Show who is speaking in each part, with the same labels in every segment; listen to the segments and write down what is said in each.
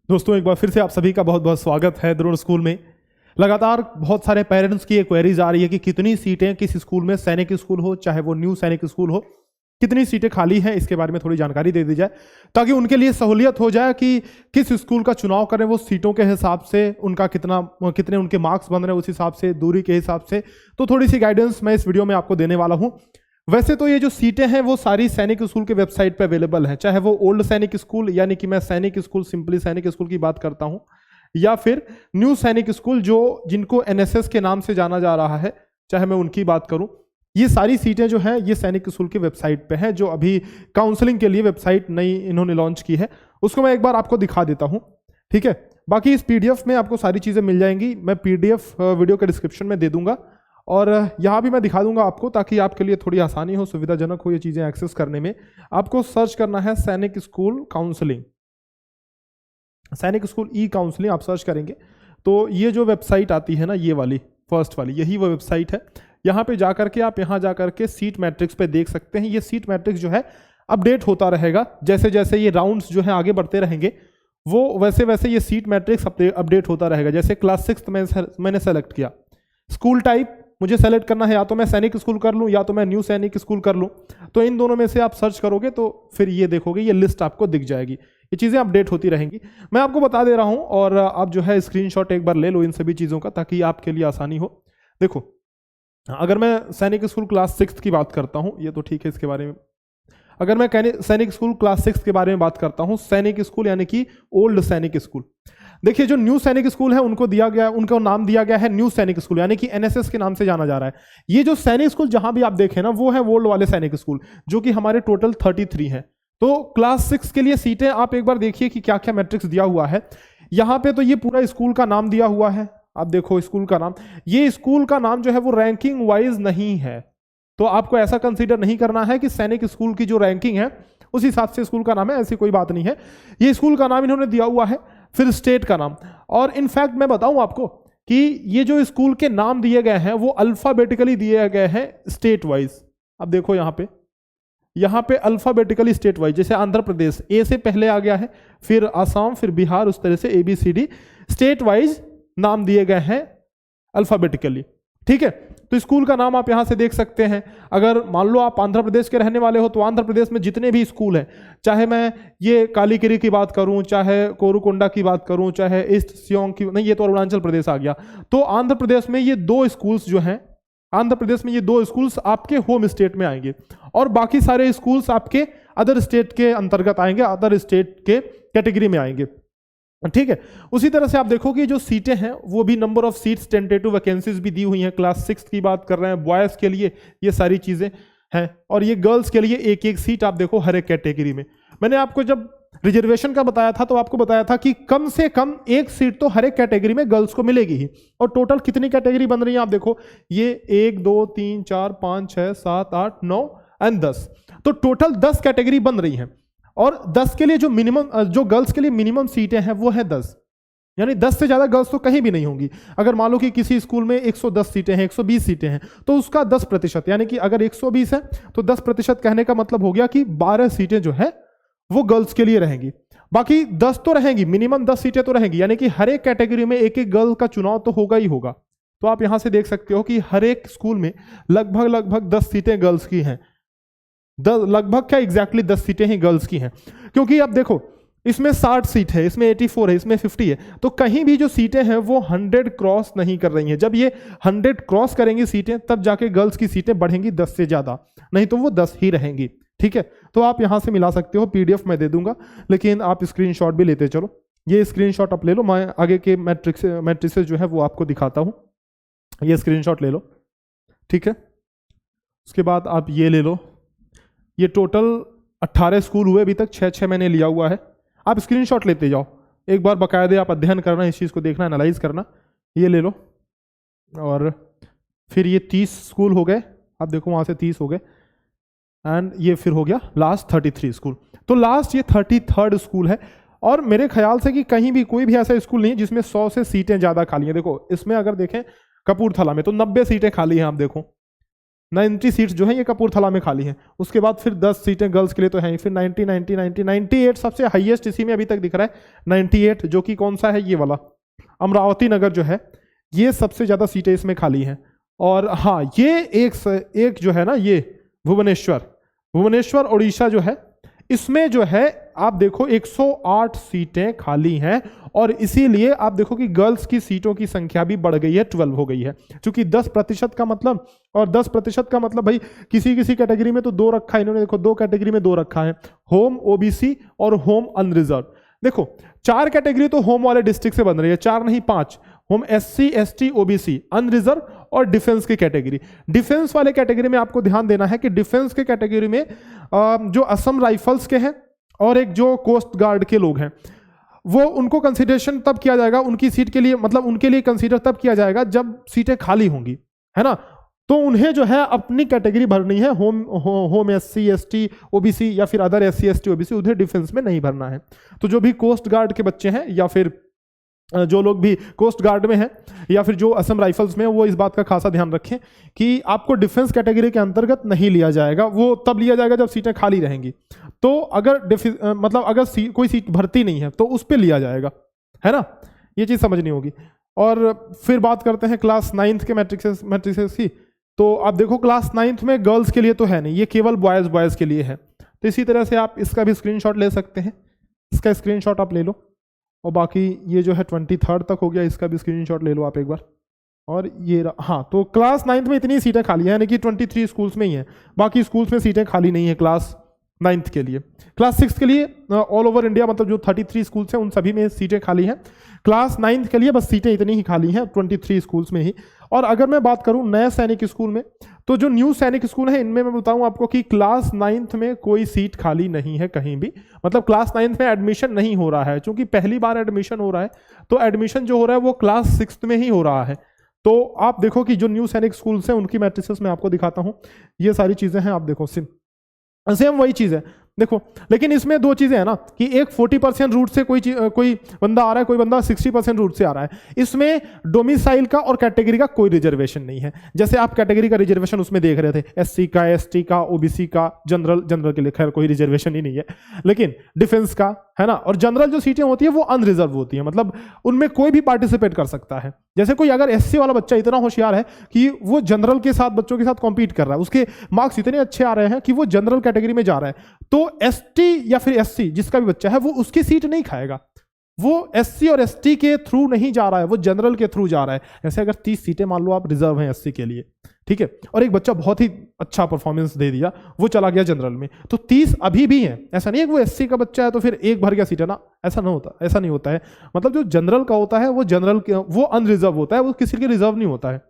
Speaker 1: दोस्तों एक बार फिर से आप सभी का बहुत बहुत स्वागत है द्रोण स्कूल में। लगातार बहुत सारे पेरेंट्स की क्वेरीज आ रही है कि कितनी सीटें किस स्कूल में, सैनिक स्कूल हो चाहे वो न्यू सैनिक स्कूल हो, कितनी सीटें खाली हैं, इसके बारे में थोड़ी जानकारी दे दी जाए ताकि उनके लिए सहूलियत हो जाए कि किस स्कूल का चुनाव करें। वो सीटों के हिसाब से उनका कितने उनके मार्क्स बन रहे हैं, उस हिसाब से, दूरी के हिसाब से। तो थोड़ी सी गाइडेंस मैं इस वीडियो में आपको देने वाला हूँ। वैसे तो ये जो सीटें हैं वो सारी सैनिक स्कूल के वेबसाइट पे अवेलेबल है, चाहे वो ओल्ड सैनिक स्कूल यानी कि मैं सैनिक स्कूल, सिंपली सैनिक स्कूल की बात करता हूं, या फिर न्यू सैनिक स्कूल जो जिनको एनएसएस के नाम से जाना जा रहा है, चाहे मैं उनकी बात करूं। ये सारी सीटें जो हैं ये सैनिक स्कूल की वेबसाइट पे हैं, जो अभी काउंसलिंग के लिए वेबसाइट नई इन्होंने लॉन्च की है। उसको मैं एक बार आपको दिखा देता हूँ, ठीक है। बाकी इस पीडीएफ में आपको सारी चीज़ें मिल जाएंगी, मैं पीडीएफ वीडियो के डिस्क्रिप्शन में दे दूंगा और यहाँ भी मैं दिखा दूंगा आपको, ताकि आपके लिए थोड़ी आसानी हो, सुविधाजनक हो ये चीज़ें एक्सेस करने में। आपको सर्च करना है सैनिक स्कूल काउंसलिंग, सैनिक स्कूल ई काउंसलिंग आप सर्च करेंगे तो ये जो वेबसाइट आती है ना, ये वाली फर्स्ट वाली, यही वो वेबसाइट है। यहाँ पे जाकर के आप यहाँ जाकर के सीट मैट्रिक्स पे देख सकते हैं। ये सीट मैट्रिक्स जो है अपडेट होता रहेगा, जैसे जैसे ये राउंड्स जो है आगे बढ़ते रहेंगे वो वैसे वैसे ये सीट मैट्रिक्स अपडेट होता रहेगा। जैसे क्लास 6 मैंने सेलेक्ट किया, स्कूल टाइप मुझे सेलेक्ट करना है, या तो मैं सैनिक स्कूल कर लूँ या तो मैं न्यू सैनिक स्कूल कर लूँ। तो इन दोनों में से आप सर्च करोगे तो फिर ये देखोगे, ये लिस्ट आपको दिख जाएगी। ये चीज़ें अपडेट होती रहेंगी, मैं आपको बता दे रहा हूँ। और आप जो है स्क्रीनशॉट एक बार ले लो इन सभी चीज़ों का, ताकि आपके लिए आसानी हो। देखो, अगर मैं सैनिक स्कूल क्लास 6 की बात करता हूँ, ये तो ठीक है, इसके बारे में अगर मैं सैनिक स्कूल क्लास 6 के बारे में बात करता हूँ, सैनिक स्कूल यानी कि ओल्ड सैनिक स्कूल। देखिए, जो न्यू सैनिक स्कूल है उनको नाम दिया गया है न्यू सैनिक स्कूल, यानी कि एनएसएस के नाम से जाना जा रहा है। ये जो सैनिक स्कूल जहां भी आप देखें ना, वो है ओल्ड वाले सैनिक स्कूल, जो कि हमारे टोटल 33 हैं। तो क्लास 6 के लिए सीटें आप एक बार देखिए कि क्या क्या मैट्रिक्स दिया हुआ है। यहाँ पे तो ये पूरा स्कूल का नाम दिया हुआ है, आप देखो स्कूल का नाम। ये स्कूल का नाम जो है वो रैंकिंग वाइज नहीं है, तो आपको ऐसा कंसीडर नहीं करना है कि सैनिक स्कूल की जो रैंकिंग है उस हिसाब से स्कूल का नाम है, ऐसी कोई बात नहीं है। ये स्कूल का नाम इन्होंने दिया हुआ है, फिर स्टेट का नाम। और इनफैक्ट मैं बताऊं आपको कि ये जो स्कूल के नाम दिए गए हैं वो अल्फाबेटिकली दिए गए हैं स्टेट वाइज। अब देखो यहाँ पे अल्फाबेटिकली स्टेट वाइज, जैसे आंध्र प्रदेश ए से पहले आ गया है, फिर आसाम, फिर बिहार, उस तरह से ABCD स्टेट वाइज नाम दिए गए हैं अल्फाबेटिकली, ठीक है। तो स्कूल का नाम आप यहां से देख सकते हैं। अगर मान लो आप आंध्र प्रदेश के रहने वाले हो तो आंध्र प्रदेश में जितने भी स्कूल हैं, चाहे मैं ये कालीकिरी की बात करूं, चाहे कोरुकोंडा की बात करूं, चाहे ईस्ट सियोंग की, नहीं ये तो अरुणाचल प्रदेश आ गया। तो आंध्र प्रदेश में ये 2 स्कूल्स जो हैं, आंध्र प्रदेश में ये 2 स्कूल्स आपके होम स्टेट में आएंगे, और बाकी सारे स्कूल्स आपके अदर स्टेट के अंतर्गत आएंगे, अदर स्टेट के कैटेगरी में आएंगे, ठीक है। उसी तरह से आप देखो कि जो सीटें हैं वो भी number of seats, tentative vacancies भी दी हुई हैं। क्लास 6 की बात कर रहे हैं, बॉयज़ के लिए ये सारी चीज़ें हैं, और ये गर्ल्स के लिए एक एक सीट आप देखो हर एक कैटेगरी में। मैंने आपको जब रिजर्वेशन का बताया था तो आपको बताया था कि कम से कम एक सीट तो हर एक कैटेगरी में गर्ल्स को मिलेगी ही। और टोटल कितनी कैटेगरी बन रही है आप देखो, ये 1 2 3 4 5 6 7 8 9 एंड 10, तो टोटल 10 कैटेगरी बन रही हैं। और 10 के लिए जो गर्ल्स के लिए मिनिमम सीटें हैं वो है 10, यानी 10 से ज्यादा गर्ल्स तो कहीं भी नहीं होंगी। अगर मान लो कि किसी स्कूल में 110 सीटें हैं, 120 सीटें हैं, तो उसका 10%, यानी कि अगर 120 है तो 10% कहने का मतलब हो गया कि 12 सीटें जो है वो गर्ल्स के लिए रहेंगी। बाकी 10 तो रहेंगी, मिनिमम 10 सीटें तो रहेंगी, यानी कि हर एक कैटेगरी में एक एक गर्ल का चुनाव तो होगा ही होगा। तो आप यहां से देख सकते हो कि हर एक स्कूल में लगभग 10 सीटें गर्ल्स की हैं, लगभग क्या एग्जैक्टली 10 सीटें ही गर्ल्स की हैं। क्योंकि अब देखो, इसमें 60 सीट है, इसमें 84 है, इसमें 50 है, तो कहीं भी जो सीटें हैं वो 100 क्रॉस नहीं कर रही हैं। जब ये 100 क्रॉस करेंगी सीटें, तब जाके गर्ल्स की सीटें बढ़ेंगी 10 से ज्यादा, नहीं तो वो 10 ही रहेंगी, ठीक है। तो आप यहां से मिला सकते हो, PDF मैं दे दूंगा, लेकिन आप स्क्रीनशॉट भी लेते चलो। ये स्क्रीनशॉट आप ले लो, मैं आगे के मैट्रिक्सेस जो है वो आपको दिखाता हूं। ये स्क्रीनशॉट ले लो, ठीक है। उसके बाद आप ये ले लो, ये टोटल 18 स्कूल हुए अभी तक, 6 मैंने लिया हुआ है। आप स्क्रीनशॉट लेते जाओ, एक बार बाकायदे आप अध्ययन करना, इस चीज़ को देखना, एनालाइज करना। ये ले लो, और फिर ये 30 स्कूल हो गए, आप देखो वहाँ से 30 हो गए, एंड ये फिर हो गया लास्ट 33 स्कूल। तो लास्ट ये 33rd स्कूल है। और मेरे ख्याल से कि कहीं भी कोई भी ऐसा स्कूल नहीं है जिसमें 100 से सीटें ज़्यादा खाली हैं। देखो इसमें अगर देखें कपूरथला में तो 90 सीटें खाली हैं, आप देखो 90 सीट्स जो है ये कपूरथला में खाली हैं। उसके बाद फिर 10 सीटें गर्ल्स के लिए तो हैं ही, फिर 90 90 90 98 सबसे हाईएस्ट इसी में अभी तक दिख रहा है 98, जो कि कौन सा है, ये वाला अमरावती नगर जो है, ये सबसे ज़्यादा सीटें इसमें खाली हैं। और हाँ, ये एक जो है ना, ये भुवनेश्वर उड़ीसा जो है, इसमें जो है आप देखो 108 सीटें खाली हैं, और इसीलिए आप देखो कि गर्ल्स की सीटों की संख्या भी बढ़ गई है, 12 हो गई है। क्योंकि 10% का मतलब, और 10% का मतलब भाई किसी किसी कैटेगरी में तो 2 रखा है इन्होंने, देखो 2 कैटेगरी में 2 रखा है, होम ओबीसी और होम अनरिजर्व। देखो 4 कैटेगरी तो होम वाले डिस्ट्रिक्ट से बन रही है, 4 नहीं 5, home SC ST OBC unreserved और डिफेंस की कैटेगरी। डिफेंस वाले कैटेगरी में आपको ध्यान देना है कि डिफेंस के कैटेगरी में जो असम राइफल्स के हैं और एक जो कोस्ट गार्ड के लोग हैं, वो उनको कंसीडरेशन तब किया जाएगा उनकी सीट के लिए, मतलब उनके लिए कंसीडर तब किया जाएगा जब सीटें खाली होंगी, है ना। तो उन्हें जो है अपनी कैटेगरी भरनी है, होम एससी एसटी ओबीसी या फिर अदर एससी एसटी ओबीसी, उन्हें डिफेंस में नहीं भरना है। तो जो भी कोस्ट गार्ड के बच्चे हैं या फिर जो लोग भी कोस्ट गार्ड में हैं या फिर जो असम राइफल्स में, वो इस बात का खासा ध्यान रखें कि आपको डिफेंस कैटेगरी के अंतर्गत नहीं लिया जाएगा, वो तब लिया जाएगा जब सीटें खाली रहेंगी। तो अगर मतलब अगर कोई सीट भर्ती नहीं है तो उस पर लिया जाएगा, है ना, ये चीज़ समझनी होगी। और फिर बात करते हैं क्लास 9th के मैट्रिसेस की। तो आप देखो क्लास 9th में गर्ल्स के लिए तो है नहीं, ये केवल बॉयज़ के लिए है। तो इसी तरह से आप इसका भी स्क्रीनशॉट ले सकते हैं, इसका स्क्रीनशॉट आप ले लो। और बाकी ये जो है 23rd तक हो गया, इसका भी स्क्रीनशॉट ले लो आप एक बार। और ये हाँ, तो क्लास 9th में इतनी सीटें खाली हैं, यानी कि 23 स्कूल्स में ही हैं, बाकी स्कूल्स में सीटें खाली नहीं है क्लास 9th के लिए। क्लास 6 के लिए ऑल ओवर इंडिया, मतलब जो 33 स्कूल्स हैं उन सभी में सीटें खाली हैं। क्लास 9th के लिए बस सीटें इतनी ही खाली हैं 23 स्कूल्स में ही। और अगर मैं बात करूं नए सैनिक स्कूल में, तो जो न्यू सैनिक स्कूल है इनमें मैं बताऊं आपको कि क्लास 9th में कोई सीट खाली नहीं है कहीं भी, मतलब क्लास 9th में एडमिशन नहीं हो रहा है, क्योंकि पहली बार एडमिशन हो रहा है, तो एडमिशन जो हो रहा है वो क्लास 6th में ही हो रहा है। तो आप देखो कि जो न्यू सैनिक स्कूल्स हैं उनकी मैट्रिसेस मैं आपको दिखाता हूं, ये सारी चीजें हैं, आप देखो सेम वही चीज है। देखो लेकिन इसमें 2 चीजें हैं ना, कि एक 40% रूट से कोई बंदा आ रहा है, कोई बंदा 60% रूट से आ रहा है। इसमें डोमिसाइल का और कैटेगरी का कोई रिजर्वेशन नहीं है। जैसे आप कैटेगरी का रिजर्वेशन उसमें देख रहे थे, एससी का, एसटी का, ओबीसी का, जनरल के लिए खैर कोई रिजर्वेशन ही नहीं है, लेकिन डिफेंस का, है ना। और जनरल जो सीटें होती है वो अनरिजर्व होती है, मतलब उनमें कोई भी पार्टिसिपेट कर सकता है। जैसे कोई अगर एससी वाला बच्चा इतना होशियार है कि वो जनरल के साथ बच्चों के साथ कॉम्पीट कर रहा है, उसके मार्क्स इतने अच्छे आ रहे हैं कि वो जनरल कैटेगरी में जा रहा है, तो एसटी या फिर एससी जिसका भी बच्चा है वो उसकी सीट नहीं खाएगा। वो एससी और एसटी के थ्रू नहीं जा रहा है, वो जनरल के थ्रू जा रहा है। जैसे अगर 30 सीटें मान लो आप रिजर्व हैं एससी के लिए, ठीक है, और एक बच्चा बहुत ही अच्छा परफॉर्मेंस दे दिया, वो चला गया जनरल में, तो 30 अभी भी हैं। ऐसा नहीं है कि वो एससी का बच्चा है तो फिर एक भर गया सीट, है ना, ऐसा नहीं होता है। मतलब जो जनरल का होता है वो जनरल वो अनरिजर्व होता है, वो किसी के रिजर्व नहीं होता है,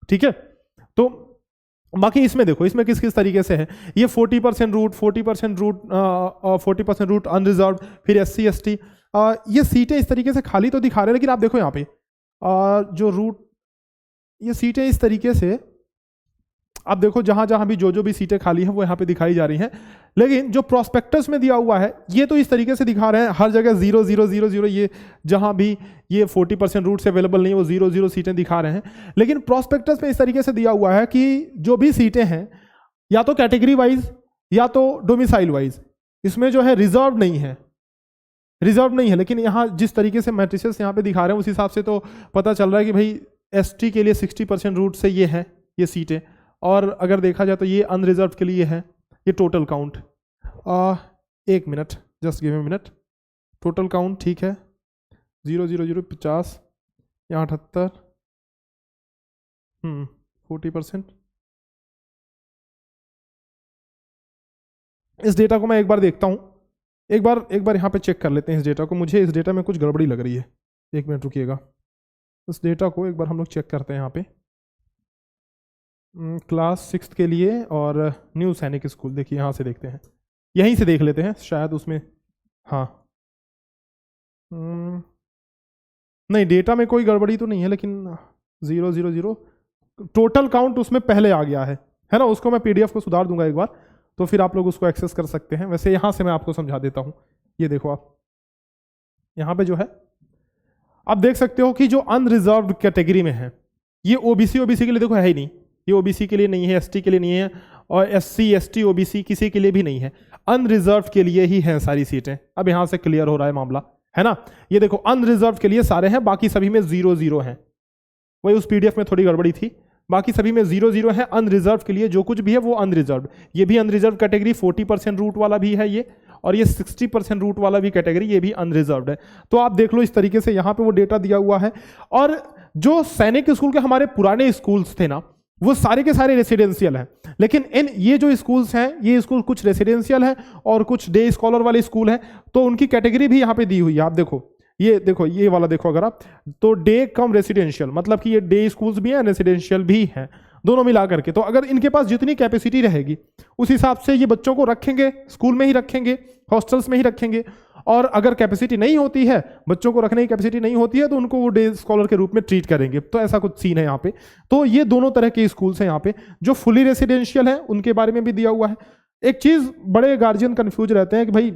Speaker 1: ठीक है। तो बाकी इसमें देखो, इसमें किस किस तरीके से है, ये 40% रूट, 40% रूट अनरिजर्व, फिर एससी एसटी, ये सीटें इस तरीके से खाली तो दिखा रहे हैं, लेकिन आप देखो यहाँ पे जो रूट, ये सीटें इस तरीके से आप देखो जहां जहां भी जो भी सीटें खाली हैं वो यहाँ पे दिखाई जा रही हैं। लेकिन जो प्रोस्पेक्टस में दिया हुआ है ये तो इस तरीके से दिखा रहे हैं, हर जगह 0 0 0 0, ये जहां भी ये 40% रूट से अवेलेबल नहीं है वो 0 0 सीटें दिखा रहे हैं। लेकिन प्रोस्पेक्टस में इस तरीके से दिया हुआ है कि जो भी सीटें हैं या तो कैटेगरी वाइज या तो डोमिसाइल वाइज, इसमें जो है रिजर्व नहीं है। लेकिन यहाँ जिस तरीके से मैट्रिसेस यहाँ पे दिखा रहे हैं उस हिसाब से तो पता चल रहा है कि भाई एसटी के लिए 60% रूट से ये है ये सीटें, और अगर देखा जाए तो ये अनरिजर्व के लिए है। ये total count, 1 minute, just give me minute, total count ठीक है 0 0 0 50, यहाँ 78, 40%। इस डेटा को मैं एक बार देखता हूँ, एक बार यहाँ पे चेक कर लेते हैं इस डेटा को। मुझे इस डेटा में कुछ गड़बड़ी लग रही है, 1 मिनट रुकिएगा। इस डेटा को एक बार हम लोग चेक करते हैं यहाँ पे क्लास 6 के लिए और न्यू सैनिक स्कूल। देखिए यहाँ से देखते हैं, यहीं से देख लेते हैं शायद उसमें, हाँ नहीं डेटा में कोई गड़बड़ी तो नहीं है, लेकिन 0 0 0 टोटल काउंट उसमें पहले आ गया है ना। उसको मैं पीडीएफ को सुधार दूंगा एक बार, तो फिर आप लोग उसको एक्सेस कर सकते हैं। वैसे यहाँ से मैं आपको समझा देता हूँ, ये देखो आप यहाँ पे जो है आप देख सकते हो कि जो अनरिजर्व्ड कैटेगरी में है ये ओबीसी के लिए देखो है ही नहीं, ये ओबीसी के लिए नहीं है, एसटी के लिए नहीं है, और एससी एसटी ओबीसी किसी के लिए भी नहीं है, अनरिजर्व के लिए ही हैं सारी सीटें। अब यहां से क्लियर हो रहा है मामला, है ना। ये देखो अनरिजर्व के लिए सारे हैं, बाकी सभी में 0-0 हैं। वही उस पीडीएफ में थोड़ी गड़बड़ी थी, बाकी सभी में 0-0 है। अनरिजर्व के लिए जो कुछ भी है वो अनरिजर्व। ये भी अनरिजर्व कैटेगरी, 40% रूट वाला भी है ये, और ये 60% रूट वाला भी कैटेगरी, ये भी अनरिजर्व है। तो आप देख लो इस तरीके से यहाँ पे वो डेटा दिया हुआ है। और जो सैनिक स्कूल के हमारे पुराने स्कूल्स थे ना, वो सारे के सारे रेसिडेंशियल हैं, लेकिन ये जो स्कूल्स हैं, ये स्कूल कुछ रेसिडेंशियल है और कुछ डे स्कॉलर वाले स्कूल हैं, तो उनकी कैटेगरी भी यहाँ पे दी हुई है। आप देखो, ये वाला देखो अगर आप, तो डे कम रेसिडेंशियल, मतलब कि ये डे स्कूल्स भी हैं, रेसिडेंशियल भी हैं, दोनों मिला करके। तो अगर इनके पास जितनी कैपेसिटी रहेगी उस हिसाब से ये बच्चों को रखेंगे, स्कूल में ही रखेंगे, हॉस्टल्स में ही रखेंगे। और अगर कैपेसिटी नहीं होती है, बच्चों को रखने की कैपेसिटी नहीं होती है, तो उनको वो डे स्कॉलर के रूप में ट्रीट करेंगे। तो ऐसा कुछ सीन है यहाँ पे। तो ये दोनों तरह के स्कूल्स हैं यहाँ पे। जो फुली रेसिडेंशियल है उनके बारे में भी दिया हुआ है। एक चीज बड़े गार्जियन कंफ्यूज रहते हैं कि भाई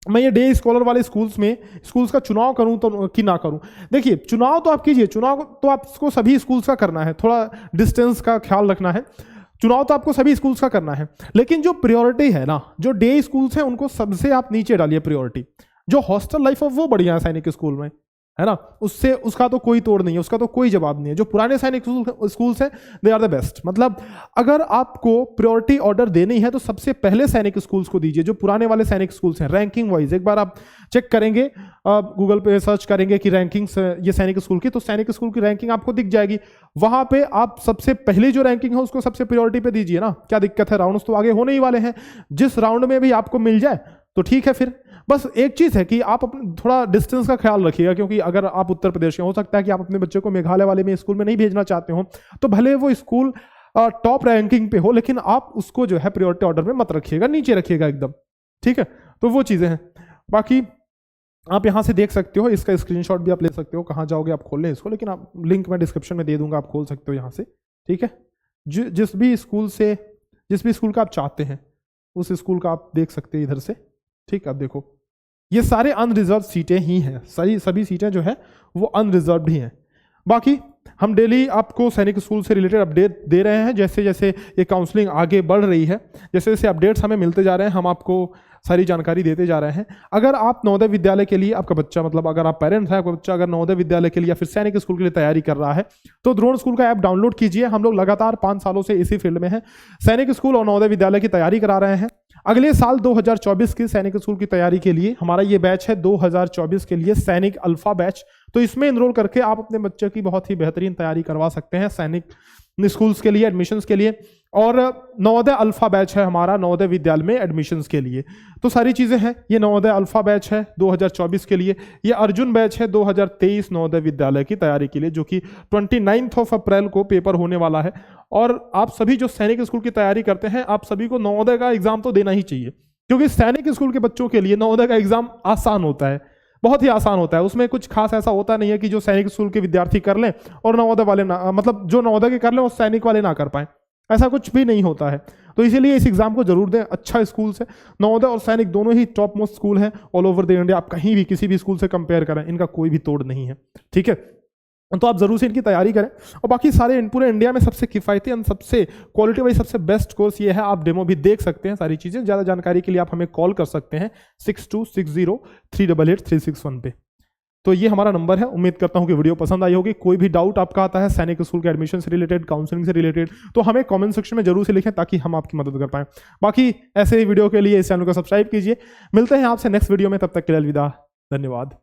Speaker 1: मैं ये डे स्कॉलर वाले स्कूल्स का चुनाव करूं तो कि ना करूं। देखिए, चुनाव तो आप कीजिए, चुनाव तो आपको सभी स्कूल्स का करना है, थोड़ा डिस्टेंस का ख्याल रखना है। चुनाव तो आपको सभी स्कूल्स का करना है, लेकिन जो प्रायोरिटी है ना, जो डे स्कूल्स हैं उनको सबसे आप नीचे डालिए प्रायोरिटी। जो हॉस्टल लाइफ है वो बढ़िया है सैनिक स्कूल में, है ना, उसका तो कोई तोड़ नहीं है, उसका तो कोई जवाब नहीं है। जो पुराने सैनिक स्कूल्स हैं दे आर द बेस्ट। मतलब अगर आपको प्रायोरिटी ऑर्डर देनी है तो सबसे पहले सैनिक स्कूल्स को दीजिए, जो पुराने वाले सैनिक स्कूल्स हैं, रैंकिंग वाइज। एक बार आप चेक करेंगे, गूगल पे सर्च करेंगे कि रैंकिंग्स ये सैनिक स्कूल की, तो सैनिक स्कूल की रैंकिंग आपको दिख जाएगी। वहां पे आप सबसे पहले जो रैंकिंग है उसको सबसे प्रायोरिटी पे दीजिए ना। क्या दिक्कत है, राउंड्स तो आगे होने ही वाले हैं, जिस राउंड में भी आपको मिल जाए तो ठीक है। फिर बस एक चीज है कि आप अपने थोड़ा डिस्टेंस का ख्याल रखिएगा, क्योंकि अगर आप उत्तर प्रदेश में, हो सकता है कि आप अपने बच्चे को मेघालय वाले में स्कूल में नहीं भेजना चाहते हो, तो भले वो स्कूल टॉप रैंकिंग पे हो, लेकिन आप उसको जो है प्रायोरिटी ऑर्डर में मत रखिएगा, नीचे रखिएगा एकदम, ठीक है। तो वो चीजें हैं। बाकी आप यहां से देख सकते हो, इसका स्क्रीनशॉट भी आप ले सकते हो। कहाँ जाओगे आप खोलने इसको, लेकिन आप लिंक मैं डिस्क्रिप्शन में दे दूंगा, आप खोल सकते हो यहाँ से, ठीक है। जिस भी स्कूल का आप चाहते हैं उस स्कूल का आप देख सकते हैं इधर से, ठीक। अब देखो ये सारे अनरिजर्व सीटें ही हैं, सभी सीटें जो है वो अनरिजर्व ही हैं। बाकी हम डेली आपको सैनिक स्कूल से रिलेटेड अपडेट दे रहे हैं। जैसे जैसे ये काउंसलिंग आगे बढ़ रही है, जैसे जैसे अपडेट्स हमें मिलते जा रहे हैं, हम आपको सारी जानकारी देते जा रहे हैं। अगर आप नवोदय विद्यालय के लिए, आपका बच्चा, मतलब अगर आप पेरेंट्स हैं, आपका बच्चा अगर नवोदय विद्यालय के लिए या फिर सैनिक स्कूल के लिए तैयारी कर रहा है, तो द्रोण स्कूल का ऐप डाउनलोड कीजिए। हम लोग लगातार 5 सालों से इसी फील्ड में हैं, सैनिक स्कूल और नवोदय विद्यालय की तैयारी करा रहे हैं। अगले साल 2024 की सैनिक स्कूल की तैयारी के लिए हमारा ये बैच है 2024 के लिए सैनिक अल्फा बैच। तो इसमें एनरोल करके आप अपने बच्चे की बहुत ही बेहतरीन तैयारी करवा सकते हैं सैनिक स्कूल्स के लिए, एडमिशन्स के लिए। और नवोदय अल्फा बैच है हमारा नवोदय विद्यालय में एडमिशन्स के लिए। तो सारी चीजें हैं। ये नवोदय अल्फा बैच है 2024 के लिए, ये अर्जुन बैच है 2023 नवोदय विद्यालय की तैयारी के लिए, जो कि 29 अप्रैल को पेपर होने वाला है। और आप सभी जो सैनिक स्कूल की तैयारी करते हैं, आप सभी को नवोदय का एग्जाम तो देना ही चाहिए, क्योंकि सैनिक स्कूल के बच्चों के लिए नवोदय का एग्जाम आसान होता है, बहुत ही आसान होता है। उसमें कुछ खास ऐसा होता नहीं है कि जो सैनिक स्कूल के विद्यार्थी कर लें और नवोदय वाले ना, मतलब जो नवोदय के कर लें और सैनिक वाले ना कर पाए, ऐसा कुछ भी नहीं होता है। तो इसीलिए इस एग्जाम को जरूर दें। अच्छा स्कूल है, नवोदय और सैनिक दोनों ही टॉप मोस्ट स्कूल हैं ऑल ओवर द इंडिया। आप कहीं भी किसी भी स्कूल से कंपेयर करें, इनका कोई भी तोड़ नहीं है, ठीक है। तो आप जरूर से इनकी तैयारी करें। और बाकी सारे पूरे इंडिया में सबसे किफायती और सबसे क्वालिटी वाइज सबसे बेस्ट कोर्स ये है। आप डेमो भी देख सकते हैं, सारी चीज़ें। ज़्यादा जानकारी के लिए आप हमें कॉल कर सकते हैं 6260388361 पे। तो ये हमारा नंबर है। उम्मीद करता हूं कि वीडियो पसंद आई होगी। कोई भी डाउट आपका आता है सैनिक स्कूल के एडमिशन से रिलेटेड, काउंसलिंग से रिलेटेड, तो हमें कमेंट सेक्शन में जरूर से लिखें ताकि हम आपकी मदद कर पाएं। बाकी ऐसे ही वीडियो के लिए इस चैनल को सब्सक्राइब कीजिए। मिलते हैं आपसे नेक्स्ट वीडियो में, तब तक के लिए अलविदा, धन्यवाद।